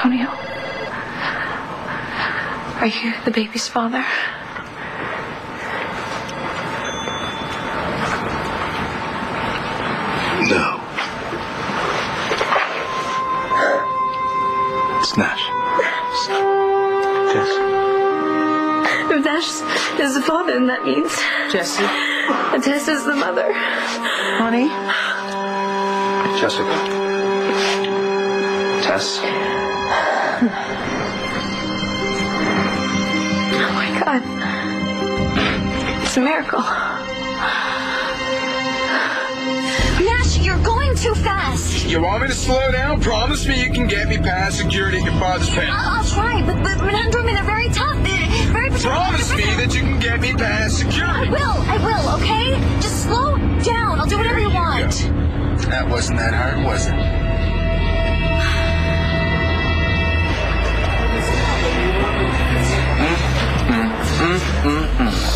Antonio, are you the baby's father? No. It's Nash. Jess. If Nash is the father, then that means Jesse. Tess is the mother. Honey? Jessica. Tess. Oh my God. It's a miracle. Nash, you're going too fast. You want me to slow down? Promise me you can get me past security at your father's pen. I'll try, but Manandrumi, they're very tough. They're very protective. Promise me that you can get me past security. I will, okay? Just slow down. I'll do whatever you want. That wasn't that hard, was it?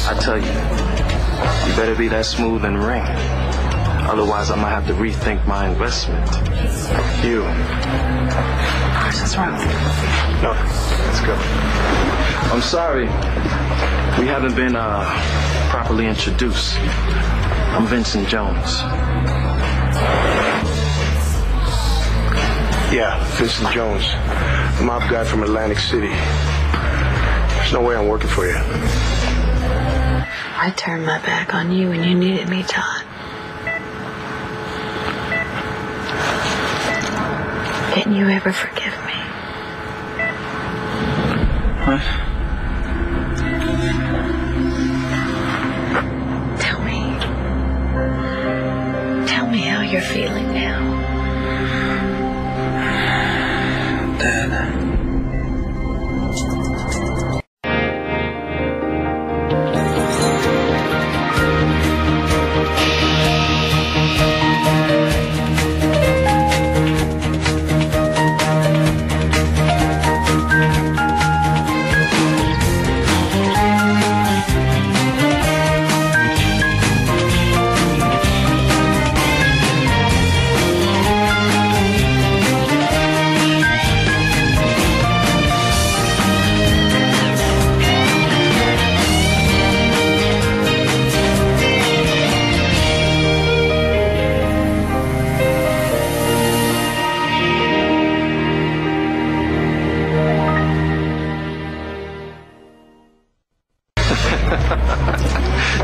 I tell you, you better be that smooth and ring. Otherwise, I might have to rethink my investment. You. What's wrong? No, let's go. I'm sorry. We haven't been properly introduced. I'm Vincent Jones. Yeah, Vincent Jones. The mob guy from Atlantic City. There's no way I'm working for you. I turned my back on you when you needed me, John. Didn't you ever forgive me? What? Tell me how you're feeling now. Dad.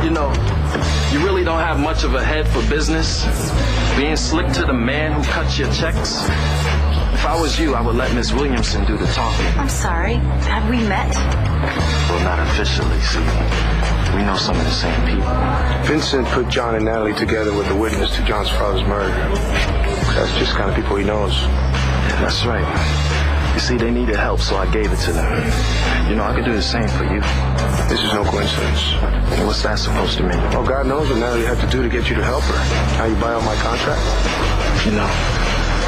You know, you really don't have much of a head for business. Being slick to the man who cuts your checks. If I was you, I would let Miss Williamson do the talking. I'm sorry. Have we met? Well, not officially, see. We know some of the same people. Vincent put John and Natalie together with the witness to John's father's murder. That's just the kind of people he knows. Yeah, that's right. You see, they needed help, so I gave it to them. You know, I could do the same for you. This is no coincidence. What's that supposed to mean? Oh, God knows what Natalie had to do to get you to help her. Now you buy out my contract? You know,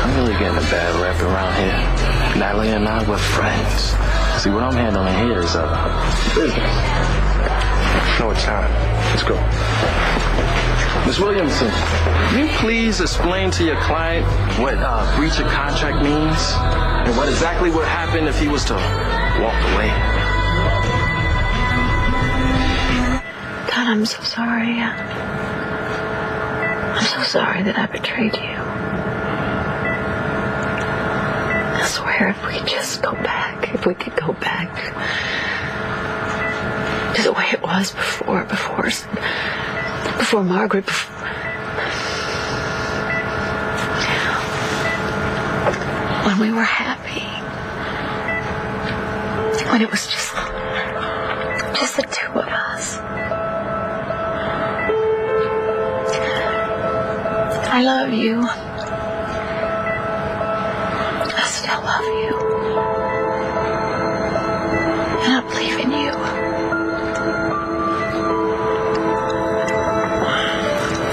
I'm really getting a bad rep around here. Natalie and I were friends. See, what I'm handling here is business. No, it's not. Let's go. Miss Williamson, can you please explain to your client what breach of contract means? And what exactly would happen if he was to walk away? God, I'm so sorry. I'm so sorry that I betrayed you. I swear if we could just go back, if we could go back to the way it was before Margaret, when we were happy, when it was just the two of us. I love you. I still love you. And I believe in you.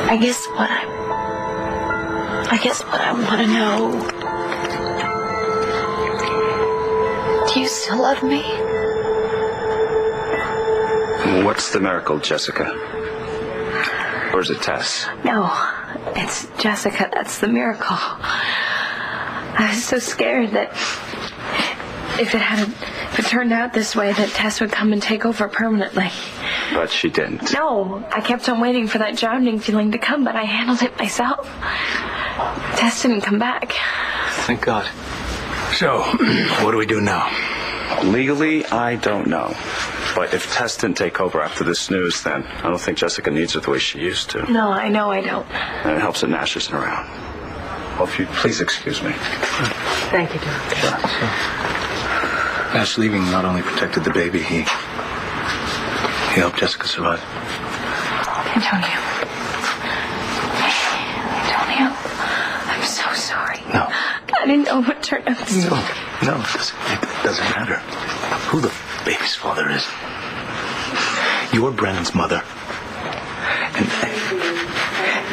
I guess what I want to know. Do you still love me? What's the miracle, Jessica? Or is it Tess? No, it's Jessica. That's the miracle. I was so scared that if it turned out this way, that Tess would come and take over permanently. But she didn't. No, I kept on waiting for that drowning feeling to come, but I handled it myself. Tess didn't come back. Thank God. So, what do we do now? Legally, I don't know. But if Tess didn't take over after this news, then I don't think Jessica needs her the way she used to. No, I know I don't. And it helps that Nash isn't around. Well, if you'd please excuse me. Thank you, Doctor. Sure. Nash leaving not only protected the baby, he helped Jessica survive. Antonio, I'm so sorry. No. I didn't know what turned out this way. No, it doesn't matter who the baby's father is. You're Brennan's mother.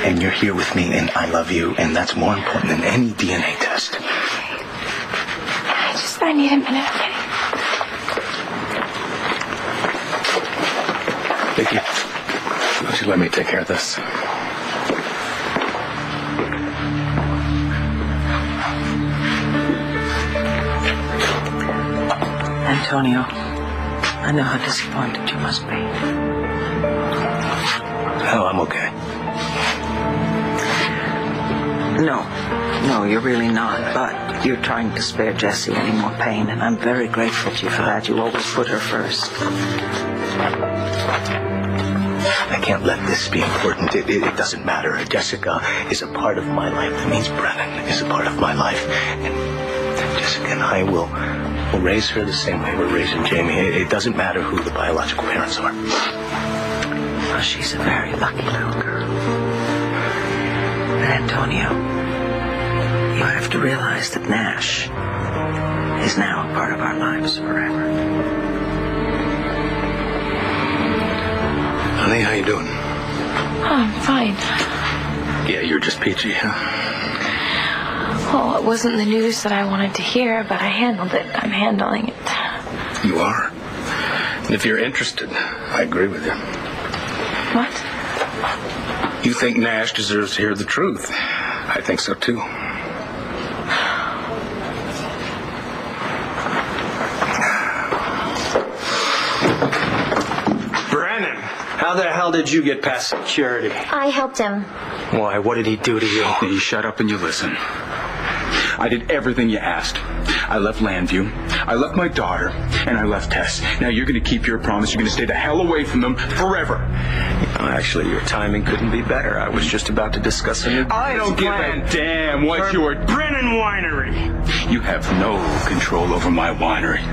And you're here with me, and I love you, and that's more important than any DNA test. I need a minute, okay? Vicky, why don't you let me take care of this? Antonio, I know how disappointed you must be. Oh, I'm okay. No, you're really not. But you're trying to spare Jessie any more pain, and I'm very grateful to you for that. You always put her first. I can't let this be important. It doesn't matter. Jessica is a part of my life. That means Brennan is a part of my life. And Jessica and I will raise her the same way we're raising Jamie. It doesn't matter who the biological parents are. Well, she's a very lucky little girl. And Antonio, you have to realize that Nash is now a part of our lives forever. Honey, how you doing? Oh, I'm fine. Yeah, you're just peachy, huh? Well, it wasn't the news that I wanted to hear, but I handled it. I'm handling it. You are. And if you're interested, I agree with you. What? You think Nash deserves to hear the truth. I think so, too. Brennan, how the hell did you get past security? I helped him. Why, what did he do to you? You shut up and you listen. I did everything you asked. I left Landview, I left my daughter, and I left Tess. Now you're going to keep your promise. You're going to stay the hell away from them forever. Actually, your timing couldn't be better. I was just about to discuss a new I don't give a damn what your Brennan Winery. You have no control over my winery.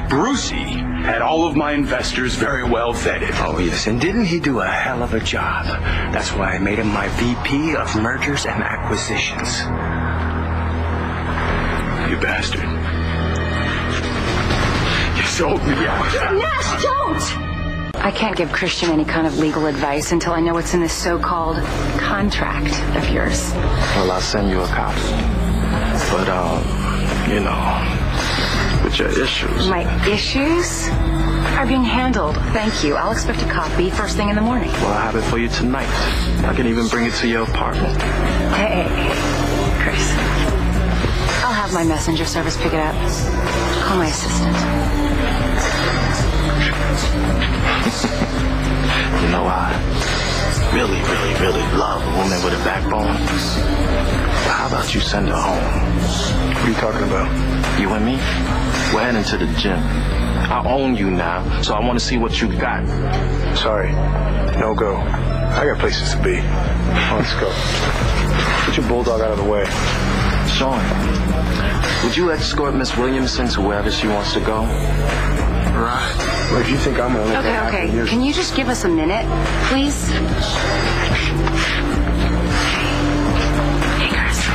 Brucey had all of my investors very well vetted. Oh, yes, and didn't he do a hell of a job? That's why I made him my VP of Mergers and Acquisitions. You bastard. You sold me out. Nash, don't! I can't give Christian any kind of legal advice until I know what's in this so-called contract of yours. Well, I'll send you a copy. But, with your issues. My issues are being handled. Thank you. I'll expect a copy first thing in the morning. Well, I'll have it for you tonight. I can even bring it to your apartment. Hey, Chris. I'll have my messenger service pick it up. Call my assistant. You know, I really, really, really love a woman with a backbone. But how about you send her home? What are you talking about? You and me? We're heading to the gym. I own you now, so I want to see what you got. Sorry. No go. I got places to be. Let's go. Get your bulldog out of the way. Sean, would you escort Miss Williamson to wherever she wants to go? Right. Well, if you think I'm gonna let that happen, Okay. Can you just give us a minute, please? Hey, Chris.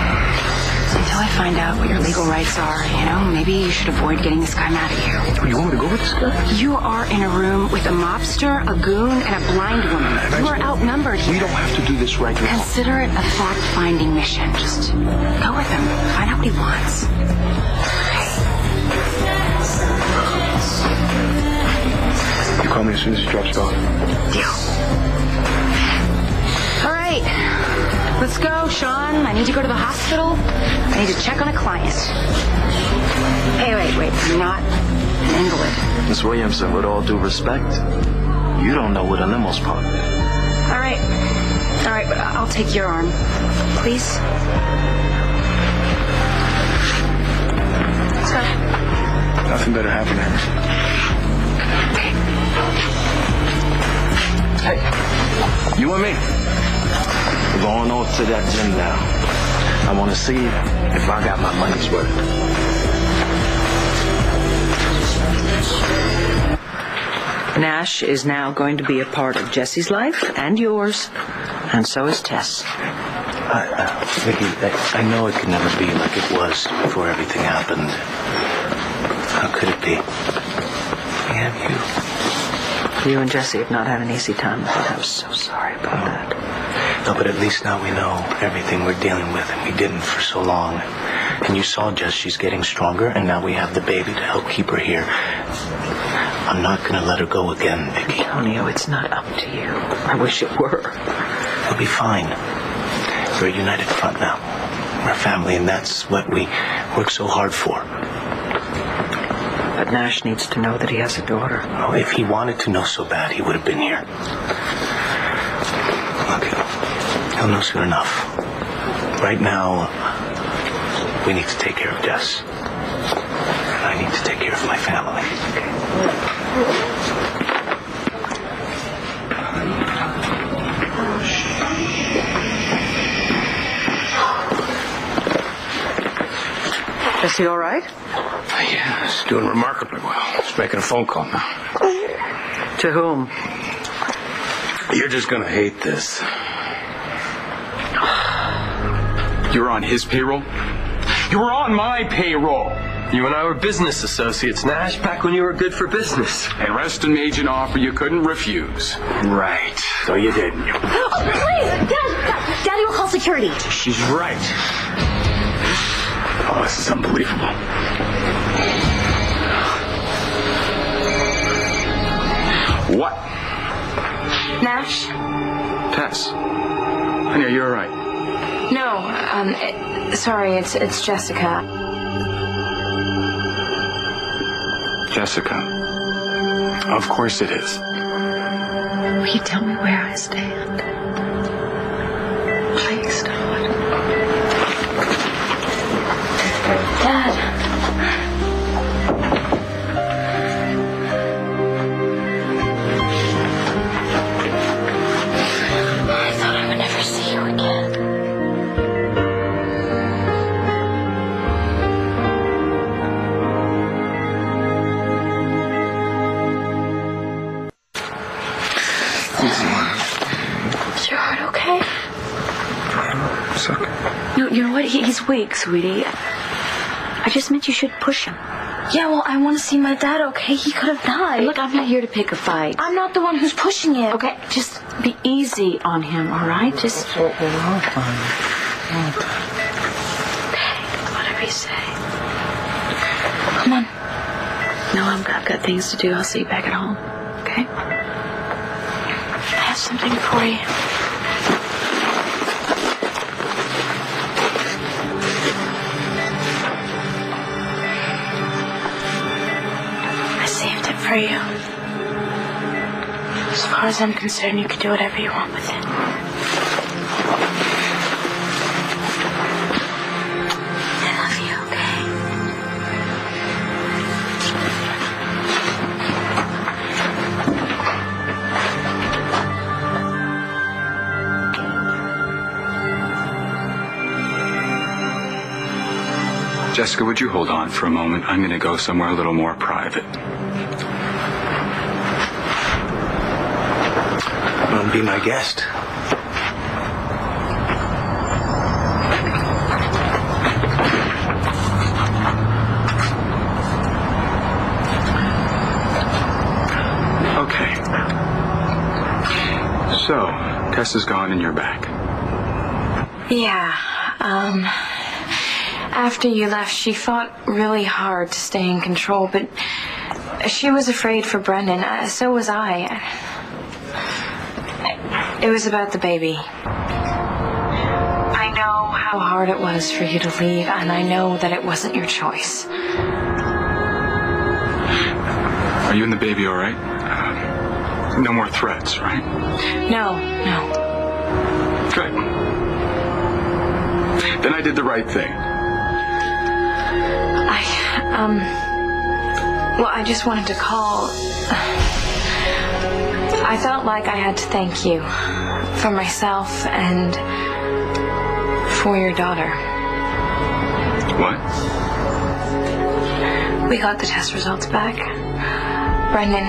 Until I find out what your legal rights are, maybe you should avoid getting this guy mad at you. You want me to go with this guy? You are in a room with a mobster, a goon, and a blind woman. You are outnumbered here. We don't have to do this right now. Consider it a fact-finding mission. Just go with him. Find out what he wants. You call me as soon as he drops off. Deal. All right. Let's go, Sean. I need to go to the hospital. I need to check on a client. Hey, wait. I'm not an invalid. Miss Williamson, with all due respect, you don't know where the limo's parked. All right, but I'll take your arm. Please? Let's go. Nothing better happened here. Hey, you and me. We're going off to that gym now. I want to see if I got my money's worth. Nash is now going to be a part of Jesse's life and yours, and so is Tess. Vicky, I know it can never be like it was before everything happened. How could it be? We have you. You and Jesse have not had an easy time with it. I'm so sorry about that. No, but at least now we know everything we're dealing with, and we didn't for so long. And you saw Jess, she's getting stronger, and now we have the baby to help keep her here. I'm not going to let her go again, Vicky. Antonio, it's not up to you. I wish it were. We'll be fine. We're a united front now. We're a family, and that's what we work so hard for. But Nash needs to know that he has a daughter. Oh, if he wanted to know so bad, he would have been here. Look, he'll know soon enough. Right now, we need to take care of Jess. And I need to take care of my family. Is he all right? Yeah, he's doing remarkably well. He's making a phone call now. To whom? You're just gonna hate this. You're on his payroll? You were on my payroll! You and I were business associates, Nash, back when you were good for business. And Reston made you an offer you couldn't refuse. Right. So you didn't. Oh, please! Daddy will call security. She's right. Oh, this is unbelievable. What? Nash? Tess. Honey, are you all right? No, sorry, it's Jessica. Jessica. Of course it is. Will you tell me where I stand? Please, darling. Dad. I thought I would never see you again. Is your heart okay? It's okay. You know what? He's weak, sweetie. I just meant you should push him. Yeah, well, I want to see my dad, okay? He could have died. Look, I'm not here to pick a fight. I'm not the one who's pushing it. Okay, just be easy on him, all right? Just... We're all fine. Okay, whatever you say. Come on. No, I've got things to do. I'll see you back at home, okay? I have something for you. I saved it for you. As far as I'm concerned, you can do whatever you want with it. I love you, okay? Jessica, would you hold on for a moment? I'm going to go somewhere a little more private. Don't be my guest. Okay. So, Tess is gone and you're back. Yeah, after you left, she fought really hard to stay in control, but she was afraid for Brendan. So was I. It was about the baby. I know how hard it was for you to leave, and I know that it wasn't your choice. Are you and the baby all right? No more threats, right? No. Good. Then I did the right thing. I just wanted to call. I felt like I had to thank you for myself and for your daughter. What? We got the test results back. Brendan,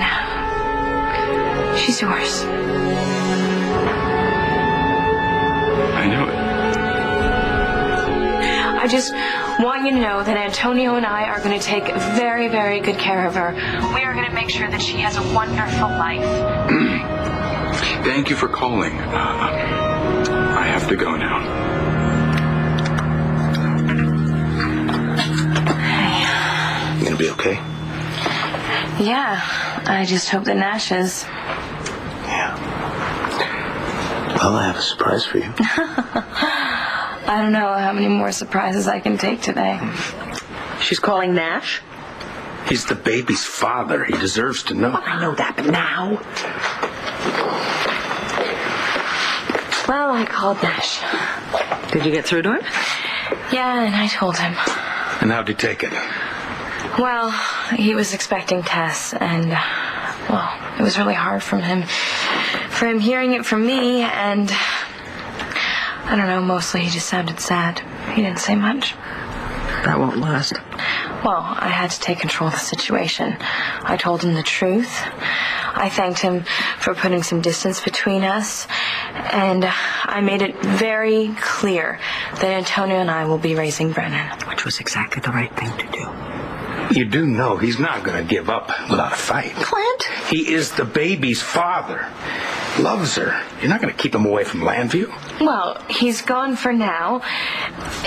she's yours. I knew it. I just want you to know that Antonio and I are going to take very, very good care of her. We are going to make sure that she has a wonderful life. Thank you for calling. I have to go now. You gonna be okay? Yeah, I just hope that Nash is. Yeah. Well, I have a surprise for you. I don't know how many more surprises I can take today. She's calling Nash? He's the baby's father. He deserves to know. Well, I know that, but now? Well, I called Nash. Did you get through to him? Yeah, and I told him. And how'd he take it? Well, he was expecting Tess, and, it was really hard for him hearing it from me, and I don't know, mostly he just sounded sad. He didn't say much. That won't last. Well, I had to take control of the situation. I told him the truth. I thanked him for putting some distance between us, and I made it very clear that Antonio and I will be raising Brennan. Which was exactly the right thing to do. You do know he's not going to give up without a fight. Clint? He is the baby's father. Loves her. You're not going to keep him away from Landview? Well, he's gone for now,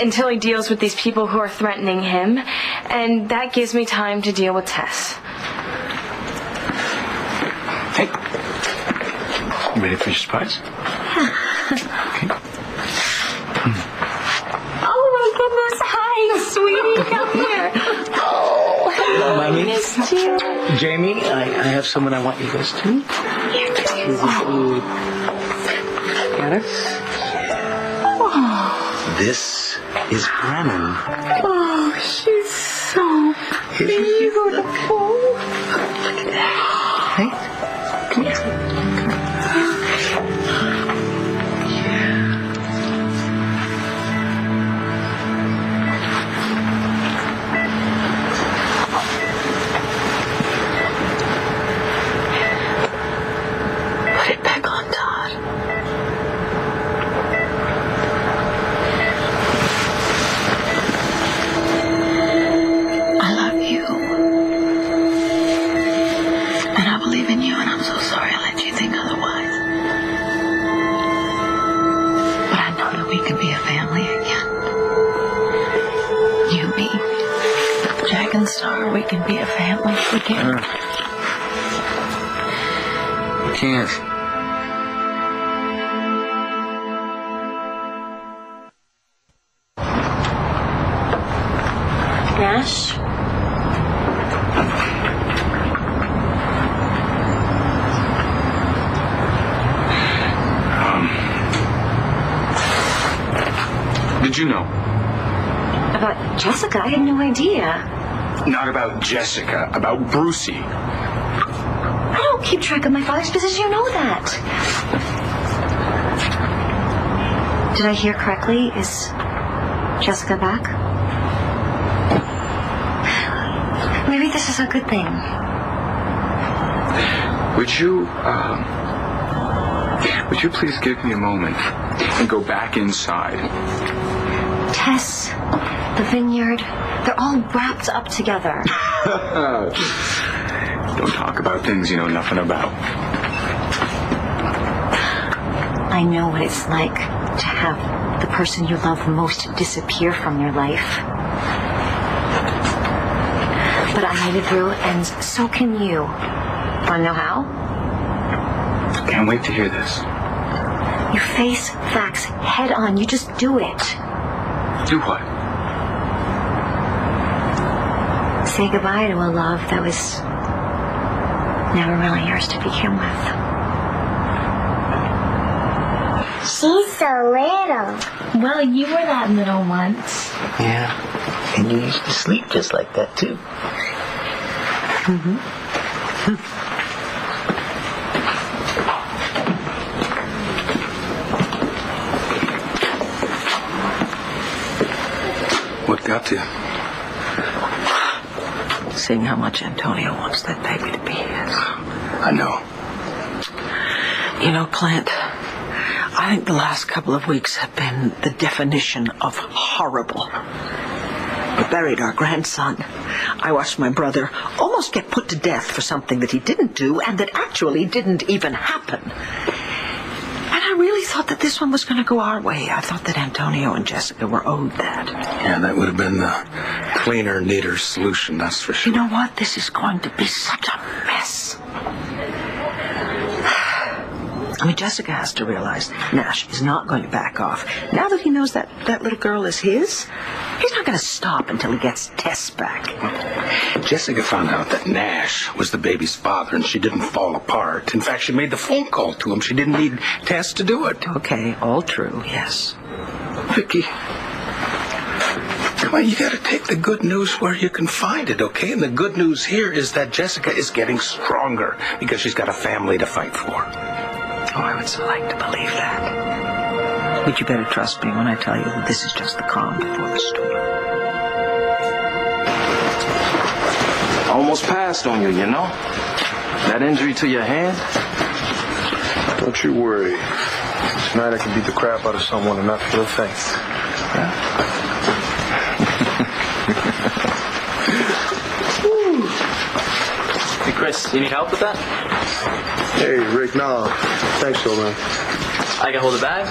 until he deals with these people who are threatening him, and that gives me time to deal with Tess. Hey. You ready for your surprise? Okay. Oh my goodness, hi, sweetie, come here. Hello, Mommy. I missed you. Jamie, I have someone I want you guys to meet. Got her? Oh. This is Brennan. Oh, she's so beautiful. Look at that. Hey, come here. Put it back on, Todd. I love you. And I believe in you, and I'm so sorry I let you think otherwise. But I know that we can be a family again. You, me, Jack and Star, we can be a family again. We can't. Nash? Did you know? About Jessica? I had no idea. Not about Jessica, about Brucey. I don't keep track of my father's business, you know that. Did I hear correctly? Is Jessica back? Maybe this is a good thing. Would you please give me a moment and go back inside? Tess, the vineyard, they're all wrapped up together. Don't talk about things you know nothing about. I know what it's like to have the person you love most disappear from your life. But I made it through, and so can you. Want to know how? Can't wait to hear this. You face facts head on. You just do it. Do what? Say goodbye to a love that was never really yours to begin with. She's so little. Well, you were that little once. Yeah. And you used to sleep just like that, too. What got you? Seeing how much Antonio wants that baby to be his. I know. You know, Clint, I think the last couple of weeks have been the definition of horrible. We buried our grandson. I watched my brother almost get put to death for something that he didn't do and that actually didn't even happen. And I really thought that this one was going to go our way. I thought that Antonio and Jessica were owed that. Yeah, that would have been the cleaner, neater solution, that's for sure. You know what? This is going to be such a mess. I mean, Jessica has to realize Nash is not going to back off. Now that he knows that little girl is his, he's not going to stop until he gets Tess back. Jessica found out that Nash was the baby's father, and she didn't fall apart. In fact, she made the phone call to him. She didn't need Tess to do it. Okay, all true, yes. Vicky, come on, you got to take the good news where you can find it, okay? And the good news here is that Jessica is getting stronger because she's got a family to fight for. Oh, I would so like to believe that. But you better trust me when I tell you that this is just the calm before the storm. Almost passed on you, you know? That injury to your hand? Don't you worry. Tonight I can beat the crap out of someone and not feel a thing. Hey, Chris, you need help with that? Hey, Rick, no. Thanks, though, man. I can hold the bag?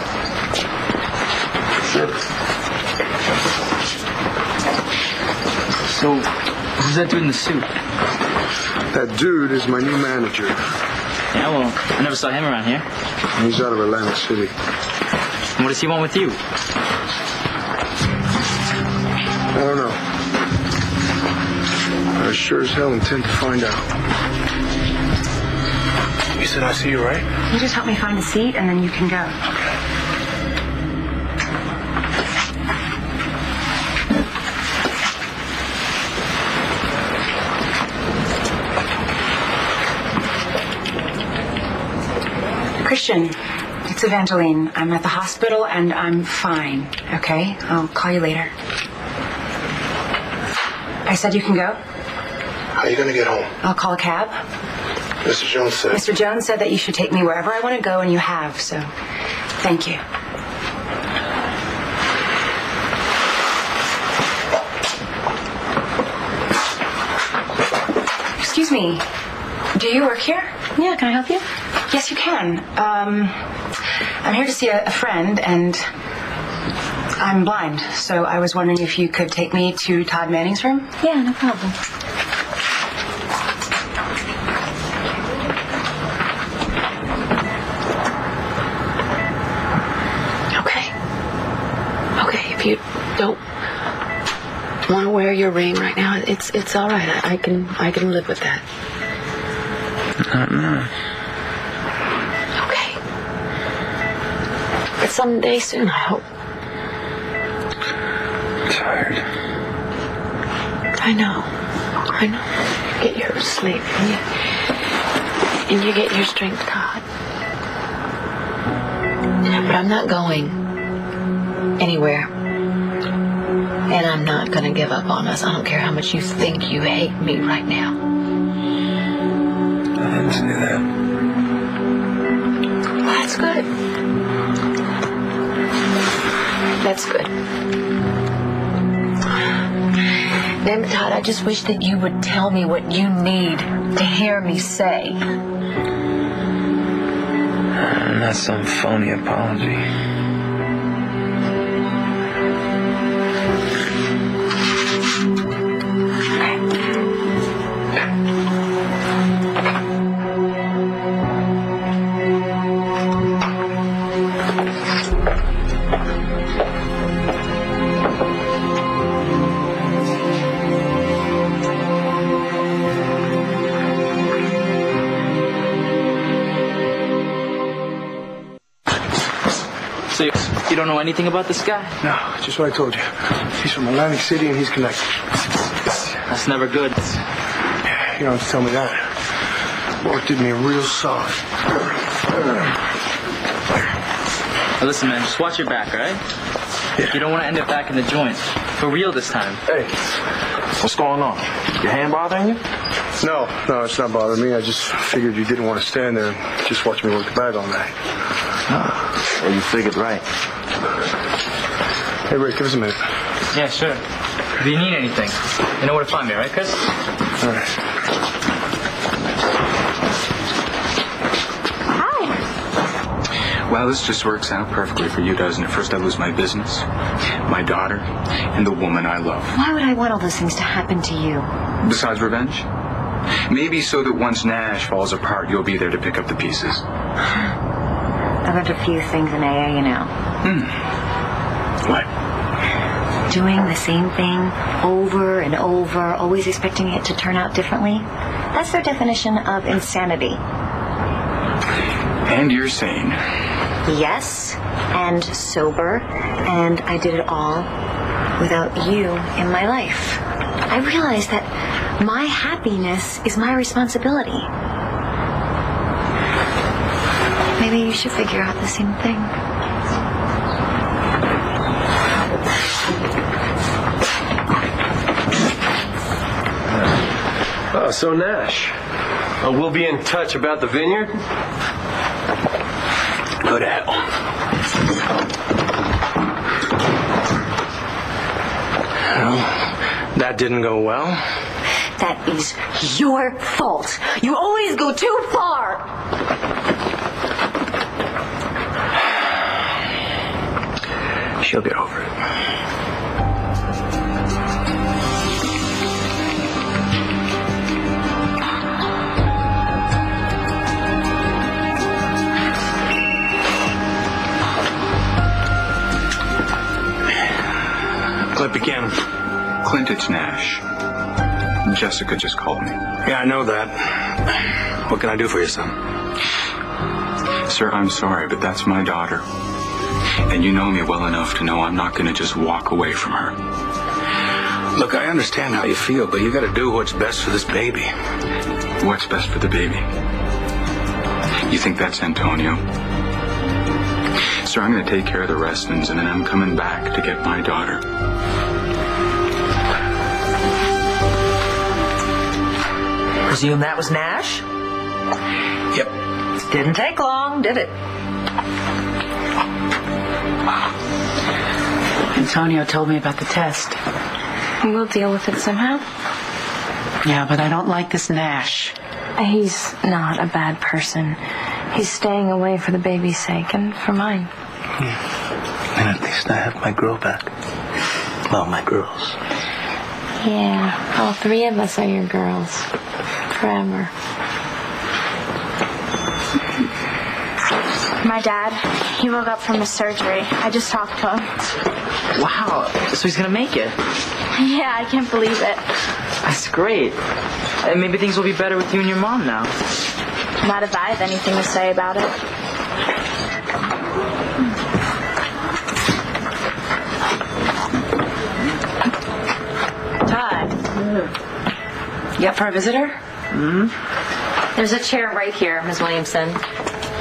Sure. So, who's that dude in the suit? That dude is my new manager. Yeah, well, I never saw him around here. He's out of Atlantic City. And what does he want with you? I don't know. I sure as hell intend to find out. You said I see you, right? You just help me find a seat, and then you can go. Christian, it's Evangeline. I'm at the hospital, and I'm fine, okay? I'll call you later. I said you can go? How are you going to get home? I'll call a cab. Mr. Jones said... Mr. Jones said that you should take me wherever I want to go, and you have, so thank you. Excuse me, do you work here? Yeah, can I help you? Yes, you can. I'm here to see a friend, and I'm blind, so I was wondering if you could take me to Todd Manning's room? Yeah, no problem. Okay, if you don't want to wear your ring right now, it's all right. I can live with that. No. Okay. But someday soon, I hope. Tired. I know. Get your sleep and you get your strength, Todd. But I'm not going anywhere. And I'm not going to give up on us. I don't care how much you think you hate me right now. I didn't say that. Well, that's good. That's good. Then, Todd, I just wish that you would tell me what you need to hear me say. Not some phony apology. You don't know anything about this guy? No, just what I told you. He's from Atlantic City and he's connected. That's never good. You don't have to tell me that. Mark did me a real solid. Now listen, man, just watch your back, all right? Yeah. You don't want to end up back in the joint. For real this time. Hey, what's going on? Your hand bothering you? No, it's not bothering me. I just figured you didn't want to stand there and just watch me work the bag all night. Well, you figured right. Hey, Rick, give us a minute. Yeah, sure. If you need anything, you know where to find me, right, Chris? All right. Well, this just works out perfectly for you, doesn't it? First I lose my business, my daughter, and the woman I love. Why would I want all those things to happen to you? Besides revenge? Maybe so that once Nash falls apart, you'll be there to pick up the pieces. I learned a few things in AA, you know. What? Doing the same thing over and over, always expecting it to turn out differently. That's their definition of insanity. And you're sane. Yes, and sober, and I did it all without you in my life. I realized that my happiness is my responsibility. Maybe you should figure out the same thing. So Nash, we'll be in touch about the vineyard? Go to hell. Well, that didn't go well. That is your fault. You always go too far. She'll get over it. Clint Buchanan. Clint, it's Nash. Jessica just called me. Yeah, I know that. What can I do for you, son? Sir, I'm sorry, but that's my daughter. And you know me well enough to know I'm not going to just walk away from her. Look, I understand how you feel, but you got to do what's best for this baby. What's best for the baby? You think that's Antonio? Sir, I'm going to take care of the Restons, and then I'm coming back to get my daughter. Presume that was Nash? Yep. Didn't take long, did it? Antonio told me about the test. We'll deal with it somehow. Yeah, but I don't like this Nash. He's not a bad person. He's staying away for the baby's sake and for mine. And at least I have my girl back. Well, my girls. Yeah, all three of us are your girls. Forever. My dad, he woke up from his surgery. I just talked to him. Wow, so he's gonna make it. Yeah, I can't believe it. That's great. And maybe things will be better with you and your mom now. Not if I have anything to say about it. Todd. You up for a visitor? Mm-hmm. There's a chair right here, Ms. Williamson.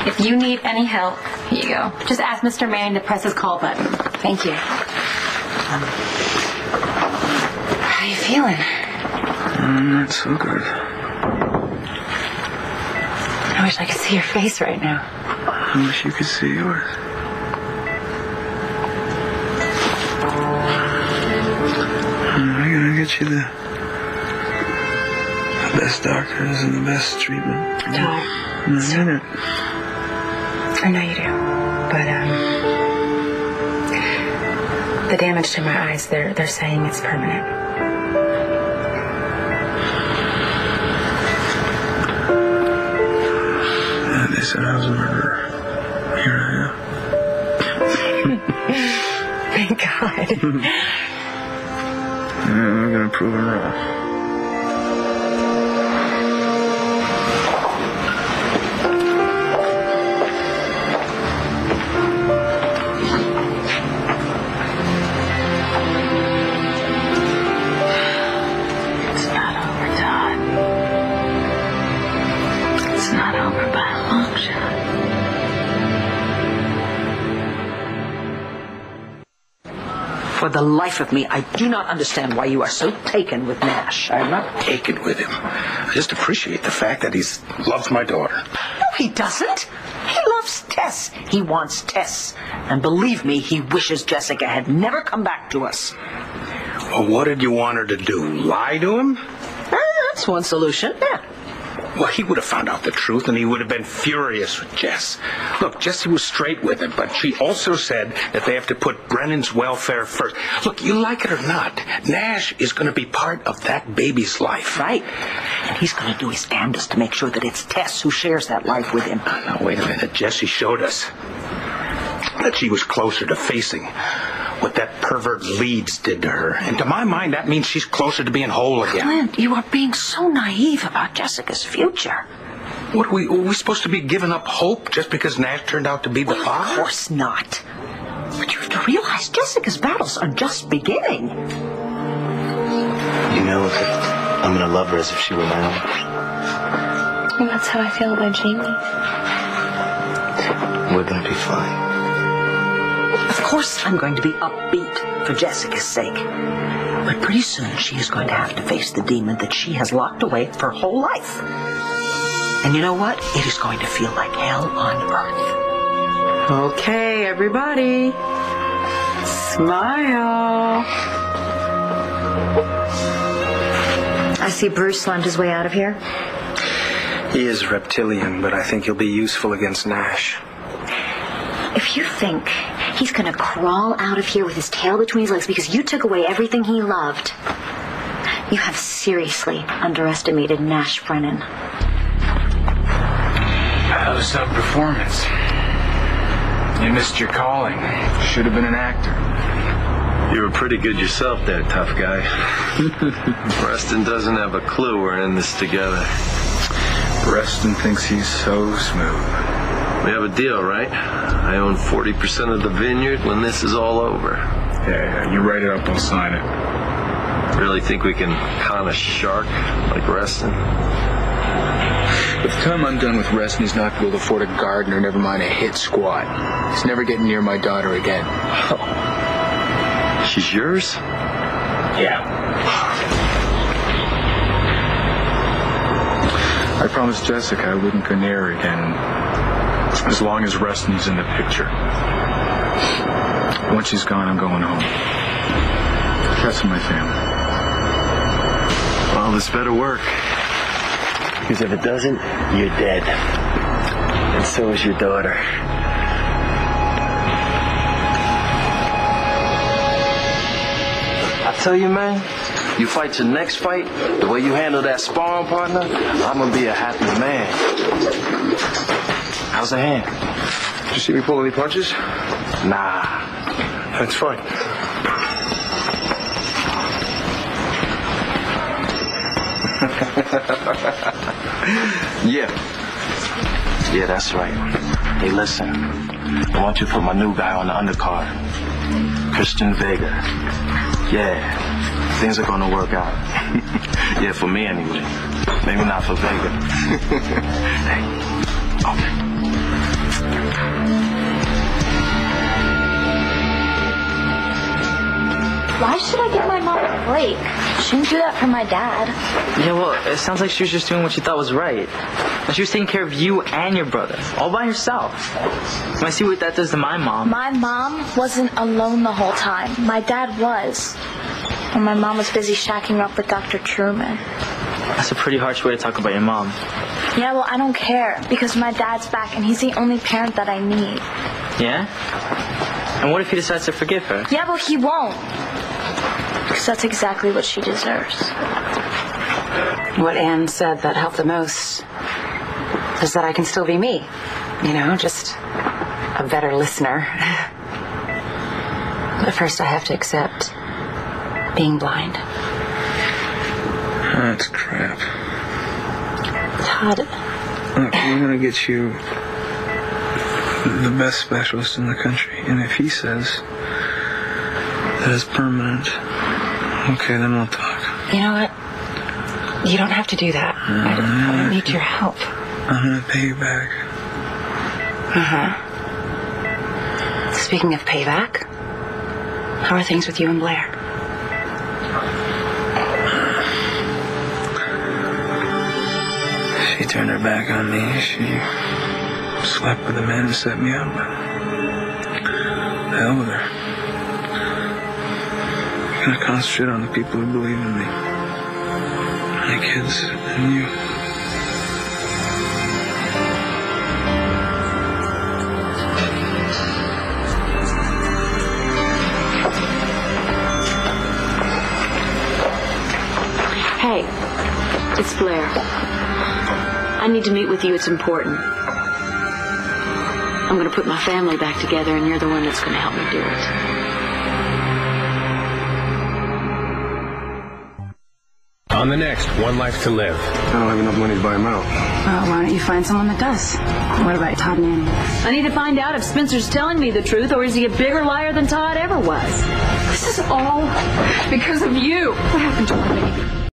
If you need any help, here you go. Just ask Mr. Manning to press his call button. Thank you. How you feeling? Not so good. I wish I could see your face right now. I wish you could see yours. I gotta get you the best doctors and the best treatment. Todd. I know you do. But, the damage to my eyes, they're saying it's permanent. Yeah, they said I was a murderer. Here I am. Thank God. I'm gonna prove them wrong. For the life of me, I do not understand why you are so taken with Nash. I'm not taken with him. I just appreciate the fact that he loves my daughter. No, he doesn't. He loves Tess. He wants Tess. And believe me, he wishes Jessica had never come back to us. Well, what did you want her to do? Lie to him? That's one solution, yeah. Well, he would have found out the truth, and he would have been furious with Jess. Look, Jessie was straight with him, but she also said that they have to put Brennan's welfare first. Look, you like it or not, Nash is going to be part of that baby's life. Right. And he's going to do his damnedest to make sure that it's Tess who shares that life with him. Now, wait a minute. Jessie showed us that she was closer to facing what that pervert Leeds did to her. And to my mind, that means she's closer to being whole again. Clint, you are being so naive about Jessica's future. What, are we supposed to be giving up hope just because Nash turned out to be the father? Of course not. But you have to realize Jessica's battles are just beginning. You know that I'm going to love her as if she were my own. Well, that's how I feel about Jamie. We're going to be fine. Of course I'm going to be upbeat for Jessica's sake. But pretty soon she is going to have to face the demon that she has locked away for her whole life. And you know what? It is going to feel like hell on earth. Okay, everybody. Smile. I see Bruce slammed his way out of here. He is reptilian, but I think he'll be useful against Nash. If you think he's gonna crawl out of here with his tail between his legs because you took away everything he loved, you have seriously underestimated Nash Brennan. That was some performance. You missed your calling. Should have been an actor. You were pretty good yourself there, tough guy. Preston doesn't have a clue we're in this together. Preston thinks he's so smooth. We have a deal, right? I own 40% of the vineyard when this is all over. Yeah, you write it up, I'll sign it. Really think we can con a shark like Reston? By the time I'm done with Reston, he's not going to be able to afford a gardener, never mind a hit squad. He's never getting near my daughter again. Oh. She's yours? Yeah. I promised Jessica I wouldn't go near her again, as long as Reston's in the picture. Once she's gone, I'm going home. Rest of my family. Well, this better work. Because if it doesn't, you're dead. And so is your daughter. I tell you, man, you fight your next fight, the way you handle that sparring partner, I'm gonna be a happy man. How's the hand? Did you see me pull any punches? Nah. That's fine. Yeah, that's right. Hey, listen, I want you to put my new guy on the undercard, Christian Vega. Yeah, things are gonna work out. Yeah, for me anyway. Maybe not for Vega. Hey, okay. Why should I give my mom a break? She didn't do that for my dad. Yeah, well, it sounds like she was just doing what she thought was right. And she was taking care of you and your brother, all by herself. And I see what that does to my mom. My mom wasn't alone the whole time. My dad was. And my mom was busy shacking up with Dr. Truman. That's a pretty harsh way to talk about your mom. Yeah, well, I don't care, because my dad's back and he's the only parent that I need. Yeah? And what if he decides to forgive her? Yeah, but he won't. Because that's exactly what she deserves. What Anne said that helped the most is that I can still be me. You know, just a better listener. But first I have to accept being blind. That's crap. Todd. Look, we're going to get you the best specialist in the country. And if he says that it's permanent, okay, then we'll talk. You know what? You don't have to do that. I don't need your help. I'm going to pay you back. Uh-huh. Speaking of payback, How are things with you and Blair? She turned her back on me. She slept with the man who set me up. The hell with her. I'm gonna concentrate on the people who believe in me. My kids and you. Hey, it's Blair. I need to meet with you. It's important. I'm going to put my family back together, and you're the one that's going to help me do it. On the next One Life to Live. I don't have enough money to buy him out. Why don't you find someone that does? What about Todd and Annie? I need to find out if Spencer's telling me the truth, or is he a bigger liar than Todd ever was? This is all because of you. What happened to our baby?